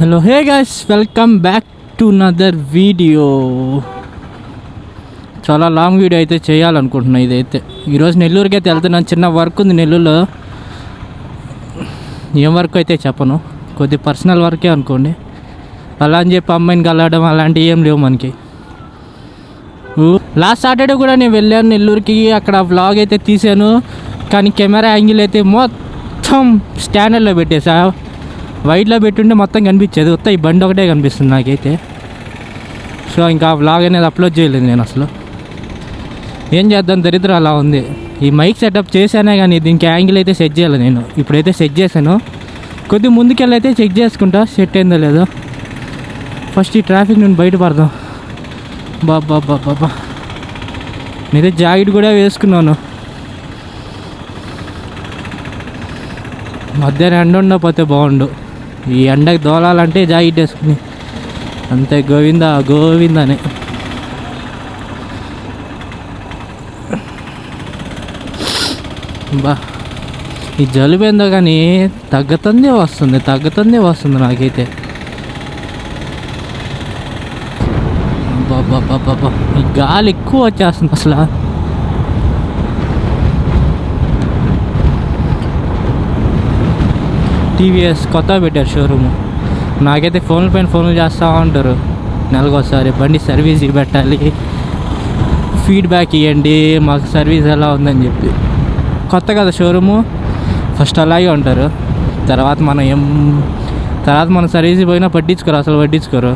Hello hey guys, welcome back to another video. చాలా long video అయితే చేయాలనుకుంటున్నా. ఇదైతే ఈరోజు నెల్లూరుకి అయితే వెళ్తున్నాను. చిన్న వర్క్ ఉంది నెల్లూరులో. ఏం వర్క్ అయితే చెప్పను, కొద్ది పర్సనల్ వర్కే అనుకోండి. అలా అని చెప్పి అమ్మాయిని కలవడం అలాంటివి ఏం లేవు మనకి. లాస్ట్ సాటర్డే కూడా నేను వెళ్ళాను నెల్లూరుకి. అక్కడ వ్లాగ్ అయితే తీసాను, కానీ కెమెరా యాంగిల్ అయితే మొత్తం స్టాండర్డ్లో పెట్టేసా. వైట్లో పెట్టుంటే మొత్తం కనిపించేది, మొత్తం ఈ బండి ఒకటే కనిపిస్తుంది నాకైతే. సో ఇంకా వ్లాగ్ అనేది అప్లోడ్ చేయలేదు నేను అసలు. ఏం చేద్దాం, దరిద్రం అలా ఉంది. ఈ మైక్ సెటప్ చేశానే కానీ దీనికి యాంగిల్ అయితే సెట్ చేయాలి నేను. ఇప్పుడైతే సెట్ చేశాను, కొద్దిగా ముందుకెళ్ళైతే చెక్ చేసుకుంటా సెట్ అయిందో లేదో. ఫస్ట్ ఈ ట్రాఫిక్ నుండి బయటపడదాం. బాబా బాబా, నేనైతే జాకెట్ కూడా వేసుకున్నాను. మధ్యాహ్నం ఎండ ఉండకపోతే బాగుండు. ఈ ఎండకి దోలాలంటే జాకెట్ వేసుకుని అంతే, గోవిందా గోవిందని. బా, ఈ జలుబు ఏందో కానీ తగ్గుతుందే వస్తుంది నాకైతే. బాబా, ఈ గాలి ఎక్కువ వచ్చేస్తుంది అసలు. టీవీఎస్ కొత్తగా పెట్టారు షోరూము. నాకైతే ఫోన్లు చేస్తూ ఉంటారు నెలకోసారి. బండి సర్వీస్ పెట్టాలి, ఫీడ్బ్యాక్ ఇవ్వండి మాకు సర్వీస్ ఎలా ఉందని చెప్పి. కొత్త కదా షోరూము, ఫస్ట్ అలాగే ఉంటారు. తర్వాత మన సర్వీస్ పోయినా పట్టించుకోరు.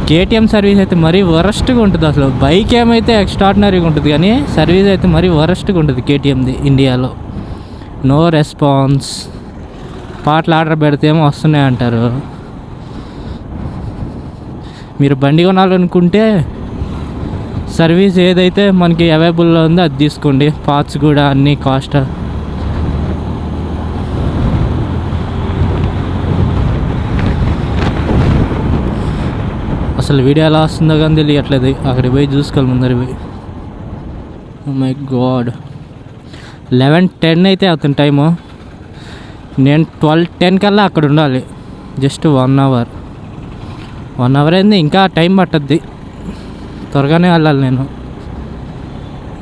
కేటీఎం సర్వీస్ అయితే మరీ వరస్ట్గా ఉంటుంది అసలు. బైక్ ఏమైతే ఎక్స్ట్రాడినరీగా ఉంటుంది, కానీ సర్వీస్ అయితే మరీ వరస్ట్గా ఉంటుంది కేటీఎంది ఇండియాలో. No response. పాటలు ఆర్డర్ పెడితే ఏమో వస్తున్నాయి అంటారు. మీరు బండి కొనాలనుకుంటే సర్వీస్ ఏదైతే మనకి అవైలబుల్లో ఉందో అది తీసుకోండి. పార్ట్స్ కూడా అన్నీ కాస్ట్. అసలు వీడియో ఎలా వస్తుందో కానీ తెలియట్లేదు. అక్కడికి పోయి చూసుకోవాలి ముందర పోయి. ఓ మై గాడ్, 11:10 అయితే అవుతుంది టైము. నేను 12:10 కల్లా అక్కడ ఉండాలి. జస్ట్ 1 అవర్ అయింది, ఇంకా టైం పట్టద్ది. త్వరగానే వెళ్ళాలి నేను.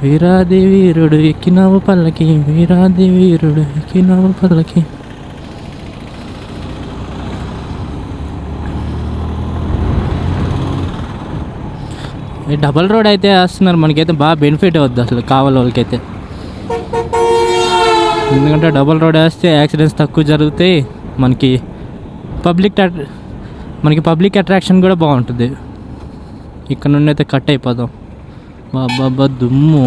వీరాది వీరుడు ఎక్కినావు పల్లకి, వీరాది వీరుడు ఎక్కినావు పల్లకి. ఈ డబల్ రోడ్ అయితే వేస్తున్నారు, మనకైతే బాగా బెనిఫిట్ అవుద్ది అసలు కావాలి వాళ్ళకైతే. ఎందుకంటే డబల్ రోడ్ వేస్తే యాక్సిడెంట్స్ తక్కువ జరుగుతాయి. మనకి పబ్లిక్ అట్రాక్షన్ కూడా బాగుంటుంది. ఇక్కడ నుండి అయితే కట్ అయిపోదాం. బాబా దుమ్ము.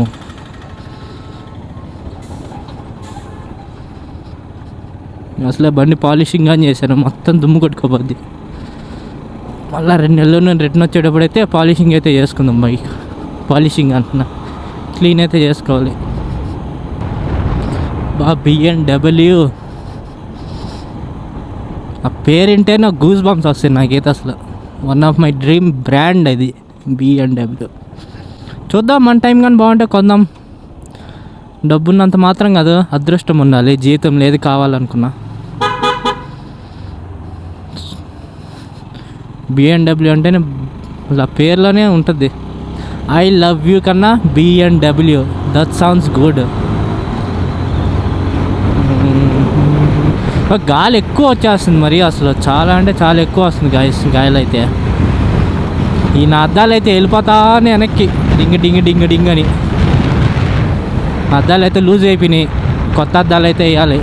అసలే బండి పాలిషింగ్ అని చేశాను, మొత్తం దుమ్ము కొట్టుకోపోద్ది. మళ్ళీ 2 నెలలు నేను రిటర్న్ వచ్చేటప్పుడు అయితే పాలిషింగ్ అయితే చేసుకుందాం. బైక్ పాలిషింగ్ అంటున్నా, క్లీన్ అయితే చేసుకోవాలి. BMW ఆ పేరింటే నాకు గూస్ బంప్స్ వస్తాయి నాకైతే అసలు. One of my dream brand అది BMW. చూద్దాం, మన టైం కానీ బాగుంటే కొందాం. డబ్బున్నంత మాత్రం కాదు, అదృష్టం ఉండాలి. జీవితం లేదు కావాలనుకున్నా. BMW అంటేనే ఇలా పేర్లోనే ఉంటుంది. ఐ లవ్ యూ కన్నా BMW, దట్ సౌండ్స్ గుడ్. గాలి ఎక్కువ వచ్చేస్తుంది మరి అసలు, చాలా అంటే చాలా ఎక్కువ వస్తుంది గాలి అయితే. ఈ నా అద్దాలు అయితే వెళ్ళిపోతానే వెనక్కి, డింగ్ అని. అద్దాలు అయితే లూజ్ అయిపోయినాయి, కొత్త అద్దాలు అయితే వేయాలి.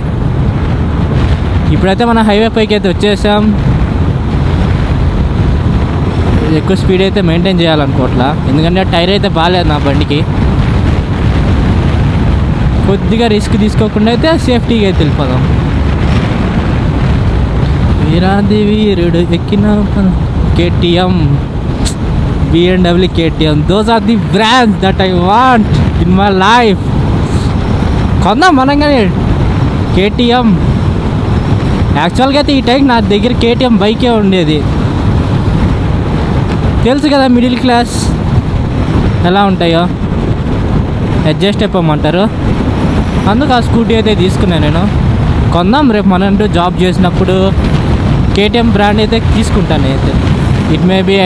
ఇప్పుడైతే మన హైవే పైకి అయితే వచ్చేసాం. ఎక్కువ స్పీడ్ అయితే మెయింటైన్ చేయాలనుకోవట్లా, ఎందుకంటే టైర్ అయితే బాగాలేదు నా బండికి. కొద్దిగా రిస్క్ తీసుకోకుండా అయితే సేఫ్టీగా అయితే వెళ్ళిపోదాం. వీరాది వీరుడు ఎక్కిన KTM, BMW, KTM, those are the brands that I want in my life. కొందాం మనం కానీ KTM. యాక్చువల్గా అయితే ఈ టైం నా దగ్గర KTM బైకే ఉండేది. తెలుసు కదా మిడిల్ క్లాస్ ఎలా ఉంటాయో, అడ్జస్ట్ అయిపోమంటారు. అందుకు ఆ స్కూటీ అయితే తీసుకున్నాను నేను. కొందాం రేపు మనంటూ జాబ్ చేసినప్పుడు కేటీఎం బ్రాండ్ అయితే తీసుకుంటాను అయితే. It may be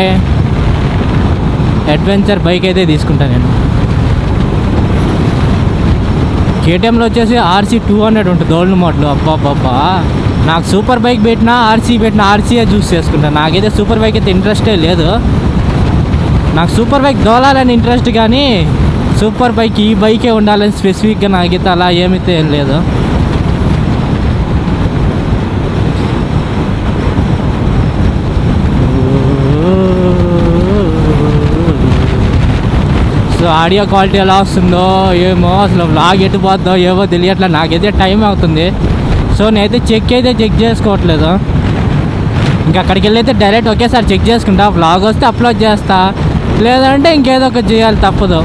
adventure bike అయితే తీసుకుంటాను నేను. కేటీఎంలో వచ్చేసి RC 200 ఉంటుంది ఓల్డ్ మోడల్. అబ్బాబ్బా, నాకు సూపర్ బైక్ పెట్టినా ఆర్సీయే చూస్ చేసుకుంటాను. నాకైతే సూపర్ బైక్ అయితే ఇంట్రెస్టే లేదు. నాకు సూపర్ బైక్ దోలాలని ఇంట్రెస్ట్, కానీ సూపర్ బైక్ ఈ బైకే ఉండాలని స్పెసిఫిక్గా నాకైతే అలా ఏమైతే ఏం లేదు. సో ఆడియో క్వాలిటీ ఎలా వస్తుందో ఏమో, అసలు వ్లాగ్ ఎటు పోద్దో ఏమో తెలియట్లేదు. నాకైతే టైం అవుతుంది. సో నేనైతే చెక్ చేసుకోవట్లేదు. ఇంకా అక్కడికి వెళ్ళి అయితే డైరెక్ట్ ఒకేసారి చెక్ చేసుకుంటా. వ్లాగ్ వస్తే అప్లోడ్ చేస్తా, లేదంటే ఇంకేదో ఒకటి చేయాలి, తప్పదు.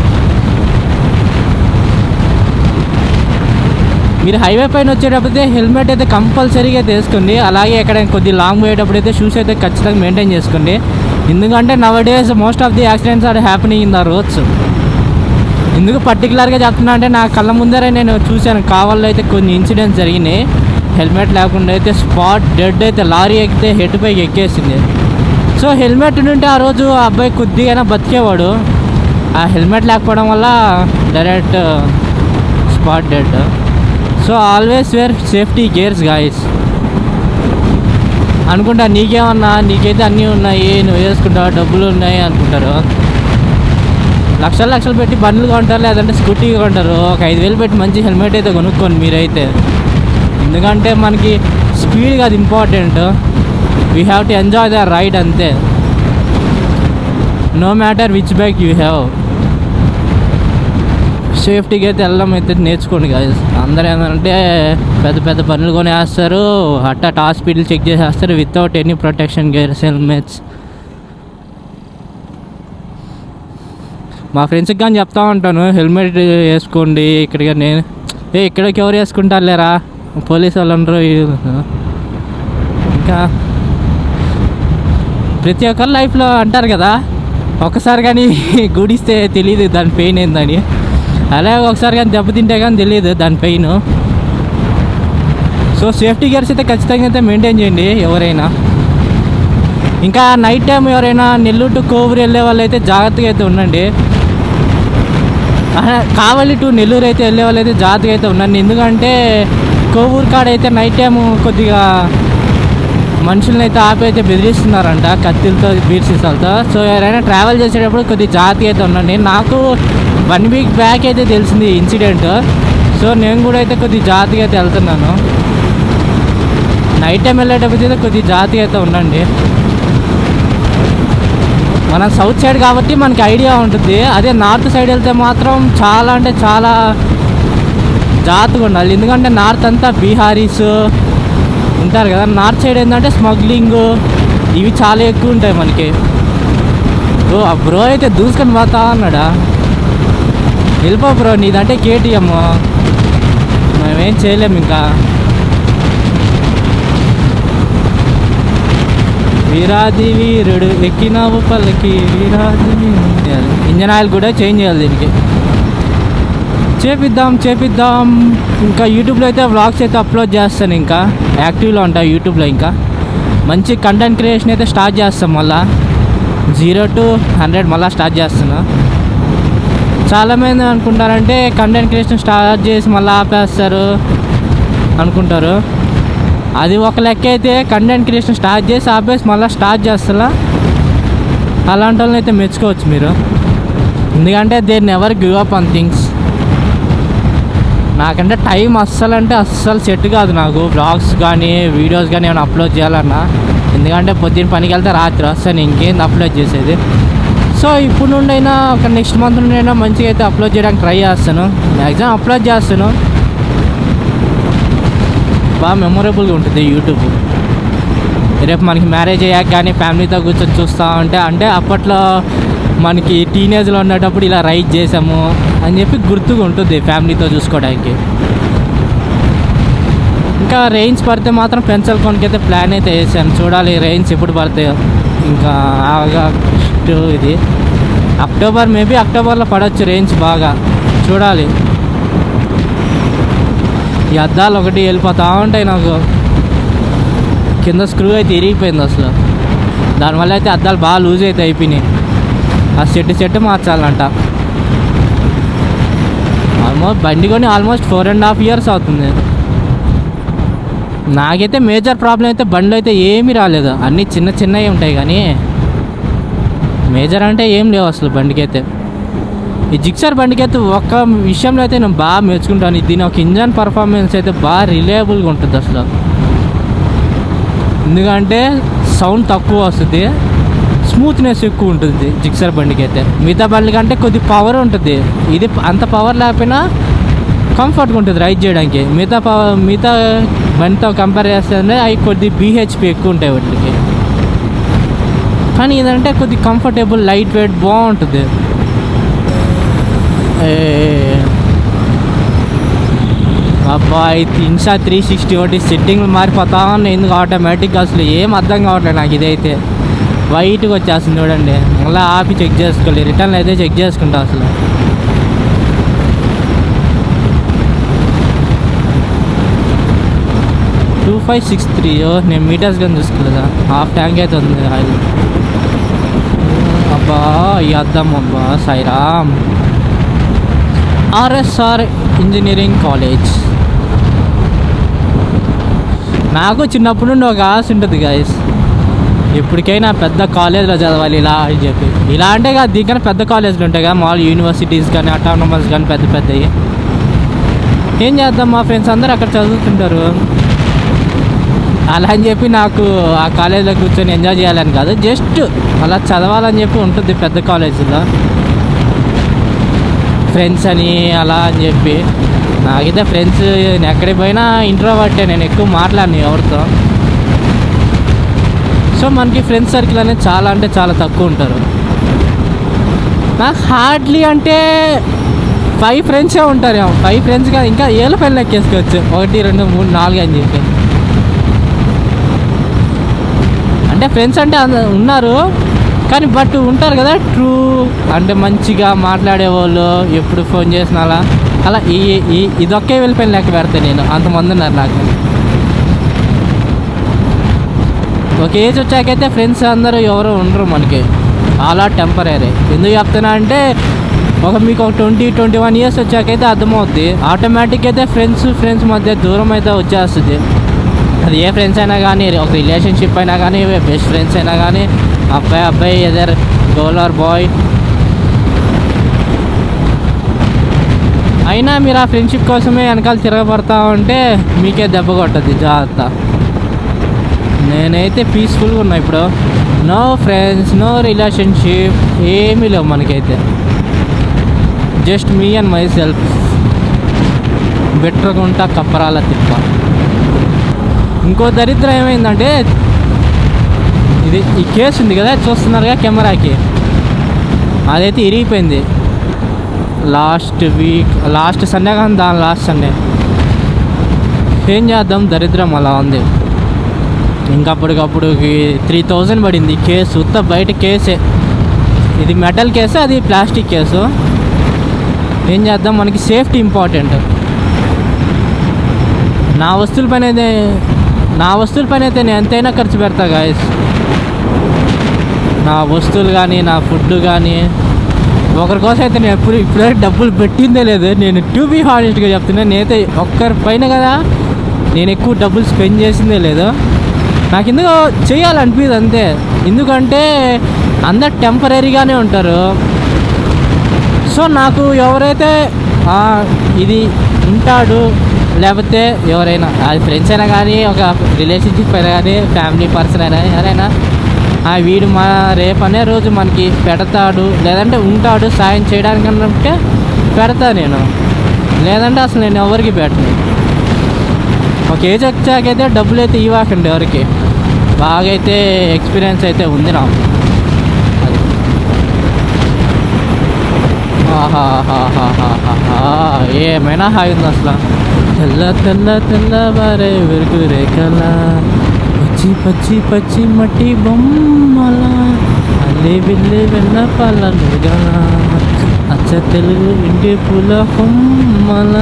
మీరు హైవే పైన వచ్చేటప్పుడు హెల్మెట్ అయితే కంపల్సరీగా అయితే వేసుకోండి. అలాగే ఎక్కడైనా కొద్దిగా లాంగ్ పోయేటప్పుడు అయితే షూస్ అయితే ఖచ్చితంగా మెయింటైన్ చేసుకోండి. ఎందుకంటే nowadays most of the accidents are happening in the roads. ఎందుకు పర్టికులర్గా చెప్తున్నా అంటే నా కళ్ళ ముందరే నేను చూశాను, కావాలో అయితే కొన్ని ఇన్సిడెంట్స్ జరిగినాయి. హెల్మెట్ లేకుండా అయితే స్పాట్ డెడ్ అయితే లారీ ఎక్కితే హెడ్ పైకి ఎక్కేసింది. సో హెల్మెట్ ఉంటే ఆ రోజు ఆ అబ్బాయి కొద్దిగా బతికేవాడు. ఆ హెల్మెట్ లేకపోవడం వల్ల direct spot dead. So always wear safety gears guys. అనుకుంటా నీకైతే అన్నీ ఉన్నాయి, నువ్వు వేసుకుంటావు, డబ్బులు ఉన్నాయి అనుకుంటారు. లక్షలు పెట్టి బండ్లు కొంటారు, లేదంటే స్కూటీ కొంటారు. ఒక 5,000 పెట్టి మంచి హెల్మెట్ అయితే కొనుక్కోండి మీరైతే. ఎందుకంటే మనకి స్పీడ్ కాదు important, we have to enjoy the ride అంతే. No matter which bike you have. సేఫ్టీకి అయితే వెళ్ళడం అయితే నేర్చుకోండి గాయస్. అందరూ ఏంటంటే పెద్ద పనులు కొనేస్తారు, హఠాత్ హాస్పిటల్ చెక్ చేసేస్తారు without any protection gears, helmets. మా ఫ్రెండ్స్కి కానీ చెప్తా ఉంటాను, హెల్మెట్ వేసుకోండి. ఇక్కడికి నేను ఇక్కడికి ఎవరు వేసుకుంటారు లేరా, పోలీసు వాళ్ళు అందరూ. ఇంకా ప్రతి ఒక్కరి లైఫ్లో అంటారు కదా, ఒకసారి కానీ గుడిస్తే తెలియదు దాని పెయిన్ ఏందని. అలాగే ఒకసారి కానీ దెబ్బతింటే కానీ తెలియదు దాని పెయిన్. సో సేఫ్టీ గేర్స్ అయితే ఖచ్చితంగా అయితే మెయింటైన్ చేయండి ఎవరైనా. ఇంకా నైట్ టైం ఎవరైనా నెల్లూరు టు కోవూరు వెళ్ళే వాళ్ళు అయితే జాగ్రత్తగా అయితే ఉండండి. కావలి టు నెల్లూరు అయితే వెళ్ళే వాళ్ళు అయితే జాగ్రత్తగా అయితే ఉండండి. ఎందుకంటే కోవూరు కాడ అయితే నైట్ టైం కొద్దిగా మనుషులను అయితే ఆపి అయితే బెదిరిస్తున్నారంట కత్తిలతో, బీర్ సీసాలతో. సో ఎవరైనా ట్రావెల్ చేసేటప్పుడు కొద్దిగా జాగ్రత్తగా అయితే ఉండండి. నాకు 1 వీక్ బ్యాక్ అయితే తెలిసింది ఇన్సిడెంట్. సో నేను కూడా అయితే కొద్దిగా జాగ్రత్తగా అయితే వెళ్తున్నాను. నైట్ టైం వెళ్ళేటప్పుడు అయితే కొద్దిగా జాగ్రత్తగా అయితే ఉండండి. మనం సౌత్ సైడ్ కాబట్టి మనకి ఐడియా ఉంటుంది. అదే నార్త్ సైడ్ వెళ్తే మాత్రం చాలా అంటే చాలా జాగ్రత్తగా ఉండాలి. ఎందుకంటే నార్త్ అంతా బీహారీస్ ఉంటారు కదా. నార్త్ సైడ్ ఏంటంటే స్మగ్లింగ్ ఇవి చాలా ఎక్కువ ఉంటాయి మనకి. ఆ బ్రో అయితే దూసుకొని పోతా అన్నాడా, వెళ్ళిపో బ్రో, నీదంటే KTM, మేమేం చేయలేము. ఇంకా వీరాది వీరుడు ఎక్కినావు పల్లకి వీరాది. ఇంజన్ ఆయిల్ కూడా చేంజ్ చేయాలి దీనికి. చేపిద్దాం. ఇంకా యూట్యూబ్లో అయితే వ్లాగ్స్ అయితే అప్లోడ్ చేస్తాను. ఇంకా యాక్టివ్లో ఉంటాయి యూట్యూబ్లో. ఇంకా మంచి కంటెంట్ క్రియేషన్ అయితే స్టార్ట్ చేస్తాం. మళ్ళీ 0 to 100 మళ్ళీ స్టార్ట్ చేస్తున్నా. చాలామంది అనుకుంటారంటే కంటెంట్ క్రియేషన్ స్టార్ట్ చేసి మళ్ళీ ఆపేస్తారు అనుకుంటారు. అది ఒక లెక్క అయితే, కంటెంట్ క్రియేషన్ స్టార్ట్ చేసి ఆపేసి మళ్ళీ స్టార్ట్ చేస్తా. అలాంటి వాళ్ళని అయితే మెచ్చుకోవచ్చు మీరు. ఎందుకంటే they never give up on things. నాకంటే టైం అస్సలు సెట్ కాదు నాకు వ్లాగ్స్ కానీ వీడియోస్ కానీ ఏమైనా అప్లోడ్ చేయాలన్నా. ఎందుకంటే పొద్దున్న పనికి వెళ్తే రాత్రి వస్తాను, ఇంకేం అప్లోడ్ చేసేది. సో ఇప్పుడు నుండి అయినా ఒక నెక్స్ట్ మంత్ నుండి అయినా మంచిగా అయితే అప్లోడ్ చేయడానికి ట్రై చేస్తాను. మ్యాక్సిమం అప్లోడ్ చేస్తాను. బాగా మెమొరబుల్గా ఉంటుంది యూట్యూబ్. రేపు మనకి మ్యారేజ్ అయ్యాక కానీ ఫ్యామిలీతో కూర్చొని చూస్తూ ఉంటే, అంటే అప్పట్లో మనకి టీనేజ్లో ఉండేటప్పుడు ఇలా రైడ్ చేసాము అని చెప్పి గుర్తుగా ఉంటుంది ఫ్యామిలీతో చూసుకోవడానికి. ఇంకా రెయిన్స్ పడితే మాత్రం పెన్సిల్ కొనికైతే ప్లాన్ అయితే వేసాను. చూడాలి రెయిన్స్ ఎప్పుడు పడతాయో. ఇంకా ఆగస్ట్ ఇది అక్టోబర్, మేబీ అక్టోబర్లో పడవచ్చు రెయిన్స్ బాగా. చూడాలి. ఈ అద్దాలు ఒకటి వెళ్ళిపోతూ ఉంటాయి నాకు. కింద స్క్రూ అయితే ఇరిగిపోయింది అసలు. దానివల్ల అయితే అద్దాలు బాగా లూజ్ అయితే అయిపోయినాయి. ఆ సెట్ మార్చాలంట. ఆల్మోస్ట్ బండి కొని ఆల్మోస్ట్ 4.5 years అవుతుంది. నాకైతే మేజర్ ప్రాబ్లం అయితే బండ్లు అయితే ఏమీ రాలేదు. అన్నీ చిన్నవి ఉంటాయి కానీ మేజర్ అంటే ఏం లేవు అసలు బండికి అయితే. ఈ జిక్సర్ బండికి అయితే ఒక్క విషయంలో అయితే నేను బాగా మెచ్చుకుంటాను. దీని ఒక ఇంజన్ పర్ఫార్మెన్స్ అయితే బాగా రిలయబుల్గా ఉంటుంది అసలు. ఎందుకంటే సౌండ్ తక్కువ వస్తుంది, స్మూత్నెస్ ఎక్కువ ఉంటుంది జిక్సర్ బండికి అయితే. మిగతా బండ్ల కంటే కొద్ది పవర్ ఉంటుంది. ఇది అంత పవర్ లేకపోయినా కంఫర్ట్గా ఉంటుంది రైడ్ చేయడానికి. మిగతా బండితో కంపేర్ చేస్తే అవి కొద్ది BHP ఎక్కువ ఉంటాయి వాటికి. కానీ ఇదంటే కొద్ది కంఫర్టబుల్, లైట్ వెయిట్, బాగుంటుంది. అబ్బాయి ఇన్షా 360 ఒకటి సెట్టింగ్లు మారిపోతా ఉన్నాయి. ఎందుకు ఆటోమేటిక్గా అసలు ఏం అర్థం కావట్లేదు నాకు. ఇదైతే వైట్గా వచ్చేస్తుంది చూడండి. మళ్ళీ ఆపి చెక్ చేసుకోవాలి. రిటర్న్ అయితే చెక్ చేసుకుంటా అసలు. $2563. నేను మీటర్స్ కానీ చూసుకోలేదా? హాఫ్ ట్యాంక్ అయితే ఉంది ఆయిల్. అబ్బా ఈ అద్దం అబ్బా సాయిరామ్. RSR engineering college. నాకు చిన్నప్పటి నుండి ఒక ఆశ ఉంటుంది గైస్, ఎప్పటికైనా పెద్ద కాలేజ్లో చదవాలి ఇలా అని చెప్పి. ఇలా అంటే కాదు, దీనికన్నా పెద్ద కాలేజీలు ఉంటాయి కదా, మామూలు యూనివర్సిటీస్ కానీ అటానమస్ కానీ పెద్దవి. ఏం చేద్దాం, మా ఫ్రెండ్స్ అందరూ అక్కడ చదువుతుంటారు. అలా అని చెప్పి నాకు ఆ కాలేజీలో కూర్చొని ఎంజాయ్ చేయాలని కాదు, జస్ట్ అలా చదవాలని చెప్పి ఉంటుంది పెద్ద కాలేజీలో. ఫ్రెండ్స్ అని అలా అని చెప్పి. నాకైతే ఫ్రెండ్స్ నేను ఎక్కడికి పోయినా ఇంట్రోవర్టే, నేను ఎక్కువ మాట్లాడను ఎవరితో. సో మనకి ఫ్రెండ్స్ సర్కిల్ అనేది చాలా అంటే చాలా తక్కువ ఉంటారు. నాకు హార్డ్లీ అంటే 5 ఫ్రెండ్సే ఉంటారు. 5 ఫ్రెండ్స్ కాదు, ఇంకా ఏళ్ళ పైన లెక్కేసుకోవచ్చు. 1 2 3 4 అని చెప్పి. అంటే ఫ్రెండ్స్ అంటే ఉన్నారు కానీ బట్ ఉంటారు కదా ట్రూ అంటే మంచిగా మాట్లాడేవాళ్ళు, ఎప్పుడు ఫోన్ చేసిన అలా ఇదొక్కే వెళ్ళిపోయిన లెక్క పెడతాను నేను. అంతమంది ఉన్నారు నాకు. ఒక ఏజ్ వచ్చాకైతే ఫ్రెండ్స్ అందరూ ఎవరు ఉండరు మనకి, అలా టెంపరీ. ఎందుకు చెప్తున్నా అంటే మీకు ఒక 20-21 years వచ్చాకైతే అర్థమవుద్ది. ఆటోమేటిక్ అయితే ఫ్రెండ్స్ మధ్య దూరం అయితే వచ్చేస్తుంది. అది ఏ ఫ్రెండ్స్ అయినా కానీ, ఒక రిలేషన్షిప్ అయినా కానీ, బెస్ట్ ఫ్రెండ్స్ అయినా కానీ, అబ్బాయి ఎదర్ గర్ల్ ఆర్ బాయ్ అయినా మీరు ఆ ఫ్రెండ్షిప్ కోసమే వెనకాల తిరగబడతా ఉంటే మీకే దెబ్బ కొట్టద్ది జాగ్రత్త. నేనైతే పీస్ఫుల్గా ఉన్నా ఇప్పుడు. నో ఫ్రెండ్స్, నో రిలేషన్షిప్, ఏమీ లేవు మనకైతే. Just me and my self. బెటర్గా ఉంటా కప్పరాల తిప్ప. ఇంకో దరిద్రం ఏమైందంటే, ఈ కేసు ఉంది కదా చూస్తున్నారుగా కెమెరాకి, అదైతే ఇరిగిపోయింది లాస్ట్ సండే కానీ దాని లాస్ట్ సండే. ఏం చేద్దాం, దరిద్రం అలా ఉంది. ఇంకప్పటికప్పుడు 3000 పడింది కేసు. ఉత్త బయట కేసే. ఇది మెటల్ కేసు, అది ప్లాస్టిక్ కేసు. ఏం చేద్దాం, మనకి సేఫ్టీ ఇంపార్టెంట్. నా వస్తువుల పైన అయితే నేను ఎంతైనా ఖర్చు పెడతా గాయస్. నా వస్తువులు కానీ, నా ఫుడ్ కానీ, ఒకరి కోసం అయితే నేను ఇప్పుడే డబ్బులు పెట్టిందే లేదు. నేను టు బీ హానెస్ట్గా చెప్తున్నా, నేనైతే ఒక్కరి పైన కదా నేను ఎక్కువ డబ్బులు స్పెండ్ చేసిందే లేదు. నాకు ఎందుకో చేయాలనిపించదు అంతే. ఎందుకంటే అందరు టెంపరీగానే ఉంటారు. సో నాకు ఎవరైతే ఇది ఉంటాడు, లేకపోతే ఎవరైనా, అది ఫ్రెండ్స్ అయినా కానీ, ఒక రిలేషన్షిప్ అయినా కానీ, ఫ్యామిలీ పర్సన్ అయినా ఎవరైనా, వీడు రేపనే రోజు మనకి పెడతాడు, లేదంటే ఉంటాడు సాయం చేయడానికి అంటే పెడతా నేను. లేదంటే అసలు నేను ఎవరికి పెట్టను. ఒక ఏజ్ వచ్చాకైతే డబ్బులు అయితే ఇవ్వకండి ఎవరికి. బాగా అయితే ఎక్స్పీరియన్స్ అయితే ఉంది నాకు. ఏమైనా హాయి ఉంది అసలు. తెల్లవారే వెరుగు రేఖల, పచ్చి మట్టి బొమ్మల, అల్లి బిల్లి వెన్న పళ్ళ అచ్చ తెలుగు ఇంటి పూల కొమ్మల,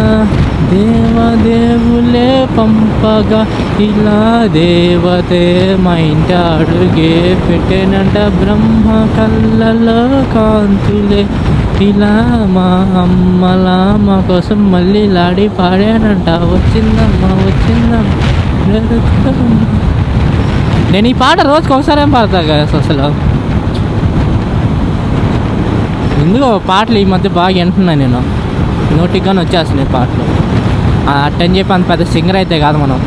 దేవదేవులే పంపగా ఇలా దేవతే మా ఇంటి అడుగే పెట్టేనంట బ్రహ్మ కళ్ళలో కాంతులే ఇలా మా అమ్మలా మా కోసం మళ్ళీ లాడి పాడానంట వచ్చిందమ్మా నేను ఈ పాట రోజుకి ఒకసారి ఏం పాడతా కదా అసలు. ఎందుకో పాటలు ఈ మధ్య బాగా వింటున్నాను నేను, నోటిగానే వచ్చేస్తున్నాయి పాటలు. అట్టని చెప్పి అంత పెద్ద సింగర్ అయితే కాదు మనం,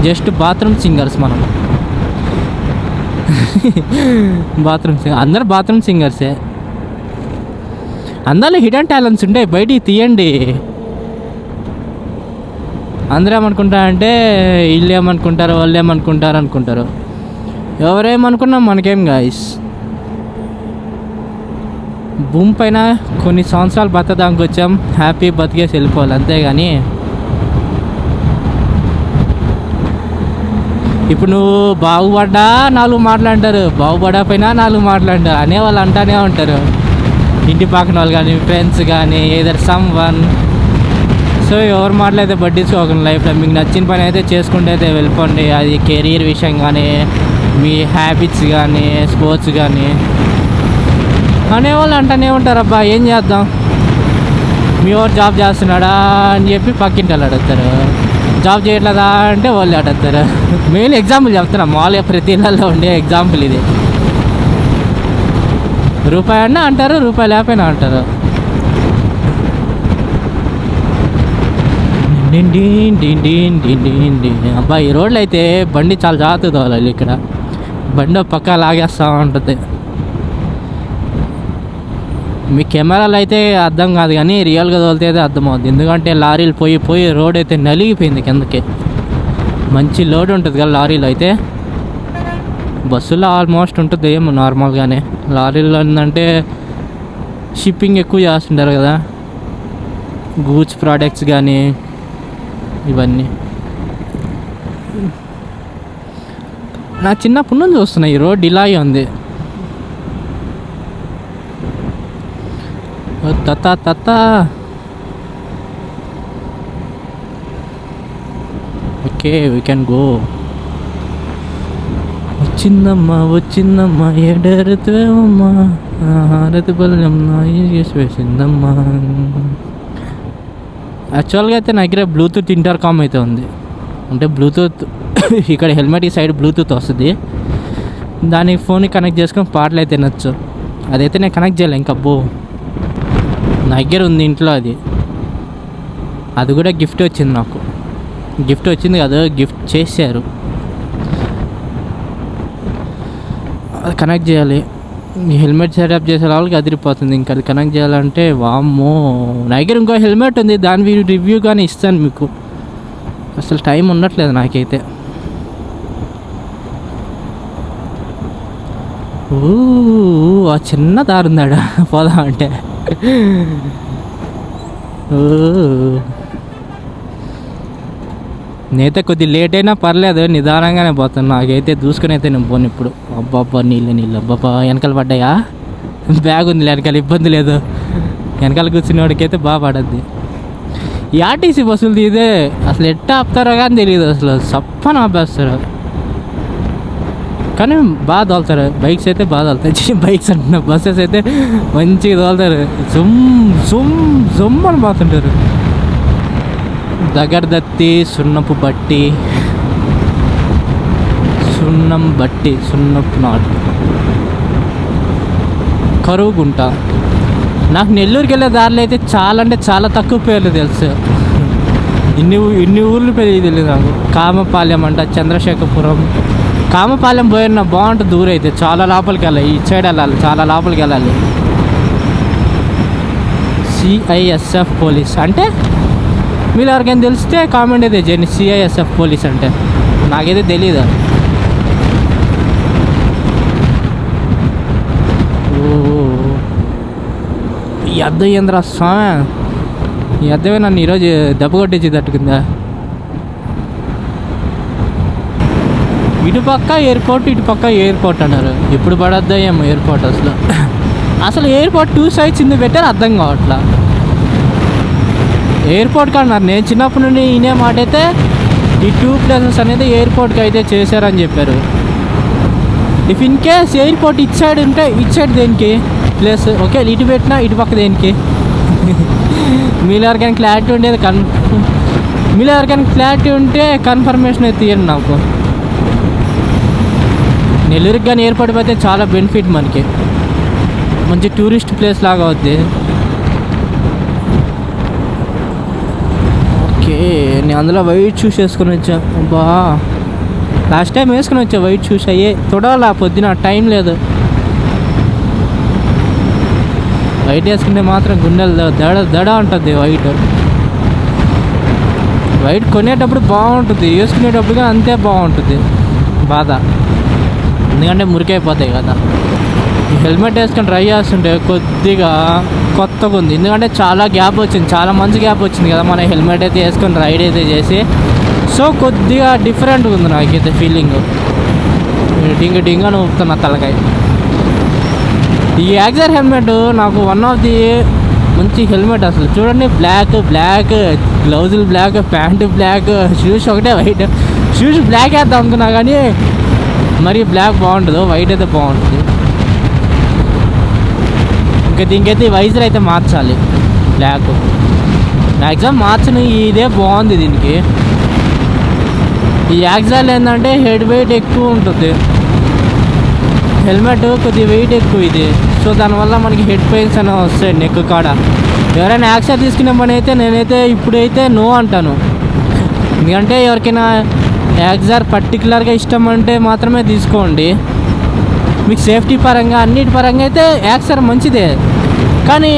జస్ట్ బాత్రూమ్ సింగర్స్ మనం. బాత్రూమ్ సింగర్, అందరు బాత్రూమ్ సింగర్సే. అందరిలో హిడెన్ టాలెంట్స్ ఉంటాయి, బయటికి తీయండి. అందరూ ఏమనుకుంటారంటే వీళ్ళు ఏమనుకుంటారు వాళ్ళు ఏమనుకుంటారు అనుకుంటారు. ఎవరేమనుకున్నా మనకేం గాయస్. భూమి పైన కొన్ని సంవత్సరాలు బతకడానికి వచ్చాం, హ్యాపీ బతికేసి వెళ్ళిపోవాలి అంతేగాని ఇప్పుడు నువ్వు బాగుపడ్డా 4 మాట్లాంటారు, బాగుపడకపోయినా 4 మాట్లాంటారు, అనేవాళ్ళు అంటానే ఉంటారు. ఇంటి పక్కన వాళ్ళు కానీ ఫ్రెండ్స్ కానీ ఏదర్ సమ్ వన్. సో ఎవరు మాటలైతే పట్టించుకోకండి లైఫ్లో. మీకు నచ్చిన పని అయితే చేసుకుంటే అయితే వెళ్ళిపోండి. అది కెరీర్ విషయం కానీ మీ హ్యాబిట్స్ కానీ స్పోర్ట్స్ కానీ. అనేవాళ్ళు అంటూనే ఉంటారు, అబ్బా ఏం చేద్దాం, మీ ఎవరు జాబ్ చేస్తున్నాడా అని చెప్పి పక్కింటి వాళ్ళు అడుగుతారు, జాబ్ చేయట్లేదా అంటే వాళ్ళు అడుగుతారు. మెయిన్ ఎగ్జాంపుల్ చెప్తున్నా, మామూలుగా ప్రతి ఇళ్ళల్లో ఉండే ఎగ్జాంపుల్ ఇది. రూపాయి అన్నా అంటారు, రూపాయి లేకపోయినా అంటారు. అబ్బా ఈ రోడ్లు అయితే బండి చాలా జాగ్రత్తగా తోలాలి. ఇక్కడ బండి పక్క లాగేస్తూ ఉంటుంది. మీ కెమెరాలు అయితే అర్థం కాదు కానీ రియల్గా తోలితే అయితే అర్థమవుతుంది. ఎందుకంటే లారీలు పోయి రోడ్ అయితే నలిగిపోయింది కిందకి. మంచి లోడ్ ఉంటుంది కదా లారీలో అయితే. బస్సులో ఆల్మోస్ట్ ఉంటుంది ఏమో నార్మల్గానే. లారీలో ఏంటంటే షిప్పింగ్ ఎక్కువ చేస్తుంటారు కదా, గూడ్స్ ప్రోడక్ట్స్ కానీ ఇవన్నీ. నా చిన్నప్పటి నుంచి చూస్తున్నా ఈ రోడ్ ఇలాగే ఉంది. తత ఓకే వీ కెన్ గో. వచ్చిందమ్మా ఎడరుతేవమ్మా హారతి బలం చేసి వేసిందమ్మా. యాక్చువల్గా అయితే నా దగ్గర బ్లూటూత్ ఇంటర్కామ్ అయితే ఉంది. అంటే బ్లూటూత్ ఇక్కడ హెల్మెట్ ఈ సైడ్ బ్లూటూత్ వస్తుంది, దానికి ఫోన్కి కనెక్ట్ చేసుకొని పాటలు అయితే నచ్చు. అదైతే నేను కనెక్ట్ చేయలే ఇంకా. అబ్బో నా దగ్గర ఉంది ఇంట్లో అది. అది కూడా గిఫ్ట్ వచ్చింది నాకు. గిఫ్ట్ వచ్చింది కదా, గిఫ్ట్ చేశారు. అది కనెక్ట్ చేయాలి. ఈ హెల్మెట్ సెటప్ చేసే వాళ్ళకి అదిరిపోతుంది. ఇంకా అది కనెక్ట్ చేయాలంటే వామ్మో. నా దగ్గర ఇంకో హెల్మెట్ ఉంది, దాని రివ్యూ కానీ ఇస్తాను మీకు. అసలు టైం ఉండట్లేదు నాకైతే. ఆ చిన్న దారుందాడా పోదా అంటే. నేనైతే కొద్ది లేట్ అయినా పర్లేదు, నిదానంగానే పోతాను. నాకైతే దూసుకుని అయితే నేను పోను ఇప్పుడు. అబ్బాబ్బా నీళ్ళు అబ్బాబ్బా. వెనకాల పడ్డాయా? బ్యాగ్ ఉంది వెనకాల, ఇబ్బంది లేదు. వెనకాల కూర్చునేవాడికి అయితే బాగా పడద్ది. ఈ ఆర్టీసీ బస్సులు తీదే అసలు ఎట్టా ఆపుతారో కానీ తెలియదు. అసలు సప్పన ఆపేస్తారు కానీ బాగా తోలుతారు. బైక్స్ అయితే బాగా తోలుతాయి. బైక్స్ అంటున్నా, బస్సెస్ అయితే మంచిగా తోలుతారు. జుమ్ అని పోతుంటారు. దగ్గరదత్తి, సున్నపు బట్టి, సున్నపు నాటు, కరువుగుంట. నాకు నెల్లూరుకి వెళ్ళే దారిలో అయితే చాలా అంటే చాలా తక్కువ పేర్లు తెలుసు. ఇన్ని ఊర్లు పేరు తెలియదు నాకు. కామపాలెం అంట, చంద్రశేఖరపురం. కామపాలెం పోయిన బాగుంటుంది. దూరం అయితే చాలా లోపలికి వెళ్ళాలి, ఈ సైడ్ వెళ్ళాలి, చాలా లోపలికి వెళ్ళాలి. సిఐఎస్ఎఫ్ పోలీస్ అంటే మీరు ఎవరికైనా తెలిస్తే కామెంట్ అయితే చేయండి. సిఐఎస్ఎఫ్ పోలీస్ అంటే నాకైతే తెలీదు. ఈ అద్దం ఏంద్రా స్వామి, ఈ అద్దమే నన్ను ఈరోజు దెబ్బ కొట్టించి తట్టుకుందా. ఇటుపక్క ఎయిర్పోర్ట్, ఇటుపక్క ఎయిర్పోర్ట్ అన్నారు. ఎప్పుడు పడద్దా ఏమో ఎయిర్పోర్ట్. అసలు ఎయిర్పోర్ట్ 2 sides ఎందుకు పెట్టారు అర్థం కావట్లా. ఎయిర్పోర్ట్కి అన్నారు. నేను చిన్నప్పటి నుండి ఈయనే మాట అయితే ఈ 2 ప్లేసెస్ అనేది ఎయిర్పోర్ట్కి అయితే చేశారని చెప్పారు. ఇఫ్ ఇన్ కేస్ ఎయిర్పోర్ట్ ఇటు సైడ్ ఉంటే ఇటు సైడ్ దేనికి ప్లేస్, ఓకే ఇటు పెట్టినా ఇటు పక్క దేనికి? మీలో ఎవరికైనా క్లారిటీ ఉండేది మీలో ఎవరికైనా క్లారిటీ ఉంటే కన్ఫర్మేషన్ అయితే తీయండి నాకు. నెల్లూరుకి కానీ ఎయిర్పోర్ట్ అయితే చాలా బెనిఫిట్ మనకి, మంచి టూరిస్ట్ ప్లేస్ లాగా అవుద్ది. ఓకే నేను అందులో వైట్ షూస్ వేసుకొని వచ్చా. బా లాస్ట్ టైం వేసుకొని వచ్చా వైట్ షూస్, అయ్యే తొడాలా పొద్దున టైం లేదు. వైట్ వేసుకుంటే మాత్రం గుండెలు దడ ఉంటుంది. వైట్ కొనేటప్పుడు బాగుంటుంది, వేసుకునేటప్పుడు కానీ అంతే బాగుంటుంది. బాధ ఎందుకంటే మురికైపోతాయి కదా. ఈ హెల్మెట్ వేసుకొని ట్రై చేస్తుంటే కొద్దిగా కొత్తగా ఉంది, ఎందుకంటే చాలా గ్యాప్ వచ్చింది, చాలా మంచి గ్యాప్ వచ్చింది కదా మన హెల్మెట్ అయితే వేసుకొని రైడ్ అయితే చేసి. సో కొద్దిగా డిఫరెంట్గా ఉంది నాకైతే ఫీలింగ్. డింగ ఊపుతున్నా తలకాయ. ఈ యాక్సర్ హెల్మెట్ నాకు వన్ ఆఫ్ ది మంచి హెల్మెట్ అసలు. చూడండి బ్లాక్ గ్లౌజులు బ్లాక్, ప్యాంటు బ్లాక్, షూస్ ఒకటే వైట్. షూస్ బ్లాక్ వేద్దాం అనుకున్నా కానీ మరి బ్లాక్ బాగుంటుంది, వైట్ అయితే బాగుంటుంది. ఇంకా దీనికైతే వైజర్ అయితే మార్చాలి, బ్లాక్ మ్యాక్సిమం మార్చను. ఇదే బాగుంది దీనికి. ఈ యాక్సర్ ఏంటంటే హెడ్ వెయిట్ ఎక్కువ ఉంటుంది, హెల్మెట్ కొద్దిగా వెయిట్ ఎక్కువ ఇది. సో దానివల్ల మనకి హెడ్ పెయిన్స్ అనేవి వస్తాయి నెక్ కాడ. ఎవరైనా యాక్సర్ తీసుకునే పని అయితే నేనైతే ఇప్పుడైతే నో అంటాను. ఎందుకంటే ఎవరికైనా యాక్సర్ పర్టికులర్గా ఇష్టం అంటే మాత్రమే తీసుకోండి. మీకు సేఫ్టీ పరంగా అన్నిటి పరంగా అయితే యాక్సర్ మంచిదే, కానీ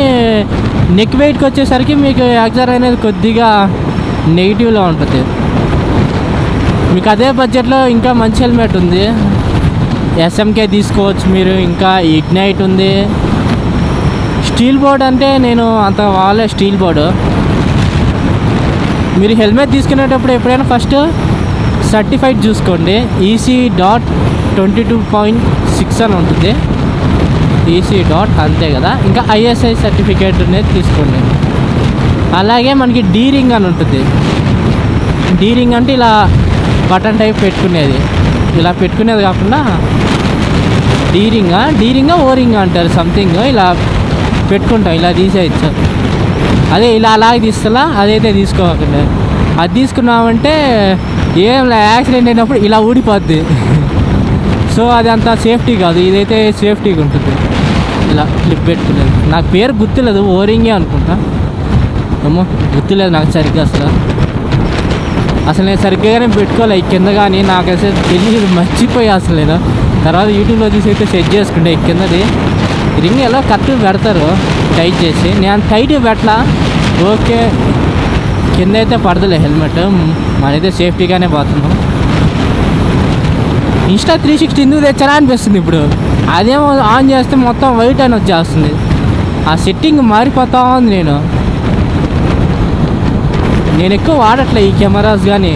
నెక్ వెయిట్కి వచ్చేసరికి మీకు యాక్సర్ అనేది కొద్దిగా నెగిటివ్లో ఉంటుంది. మీకు అదే బడ్జెట్లో ఇంకా మంచి హెల్మెట్ ఉంది, ఎస్ఎంకే తీసుకోవచ్చు మీరు. ఇంకా ఇగ్నైట్ ఉంది. స్టీల్ బోర్డ్ అంటే నేను అంత వాలే స్టీల్ బోర్డు. మీరు హెల్మెట్ తీసుకునేటప్పుడు ఎప్పుడైనా ఫస్ట్ సర్టిఫైడ్ చూసుకోండి. EC.22.6 అని ఉంటుంది, EC. అంతే కదా. ఇంకా ISI సర్టిఫికేట్ అనేది తీసుకోండి. అలాగే మనకి డీ రింగ్ అని ఉంటుంది. డీ రింగ్ అంటే ఇలా బటన్ టైప్ పెట్టుకునేది, ఇలా పెట్టుకునేది కాకుండా డీ రింగా ఓ రింగ్ అంటారు సంథింగ్. ఇలా పెట్టుకుంటాం, ఇలా తీసేయచ్చు. అదే ఇలా అలాగే తీస్తా, అదైతే తీసుకోకండి. అది తీసుకున్నామంటే ఏం యాక్సిడెంట్ అయినప్పుడు ఇలా ఊడిపోద్ది. సో అది అంత సేఫ్టీ కాదు, ఇదైతే సేఫ్టీగా ఉంటుంది. ఇలా క్లిప్ పెట్టుకునేది. నాకు పేరు గుర్తులేదు, ఓరింగే అనుకుంటా, ఏమో గుర్తులేదు నాకు సరిగ్గా. అసలు నేను సరిగ్గానే పెట్టుకోలే ఈ కింద, కానీ నాకు అసలు తెలియదు, మర్చిపోయా అసలు. నేను తర్వాత యూట్యూబ్లో చూసి అయితే సెట్ చేసుకుంటే ఈ కిందది రింగ్ ఎలా కరెక్ట్గా పెడతారు టైట్ చేసి. నేను టైట్గా పెట్టలా, ఓకే కింద అయితే పడదులే హెల్మెట్, మనైతే సేఫ్టీగానే పోతున్నాం. ఇన్స్టా 360 ఎందుకు తెచ్చారా అనిపిస్తుంది ఇప్పుడు. అదేమో ఆన్ చేస్తే మొత్తం వైట్ అని వచ్చేస్తుంది, ఆ సెట్టింగ్ మారిపోతా ఉంది. నేను ఎక్కువ వాడట్లే ఈ కెమెరాస్, కానీ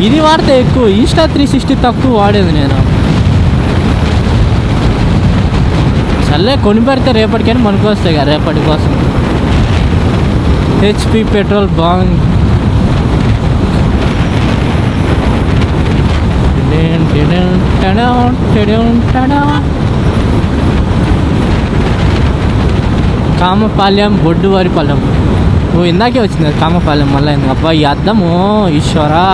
ఇది వాడితే ఎక్కువ. ఇన్స్టా 360 తక్కువ వాడేది నేను. సర్లే కొని పెడితే రేపటికైనా మనకు వస్తాయి కదా, రేపటి కోసం. HP petrol bunk Kamapalem Bodduvaripalem. ఓ ఇందాకే వచ్చింది కామపాలెం, మళ్ళీ అబ్బా ఈ అద్దము ఈశ్వరా.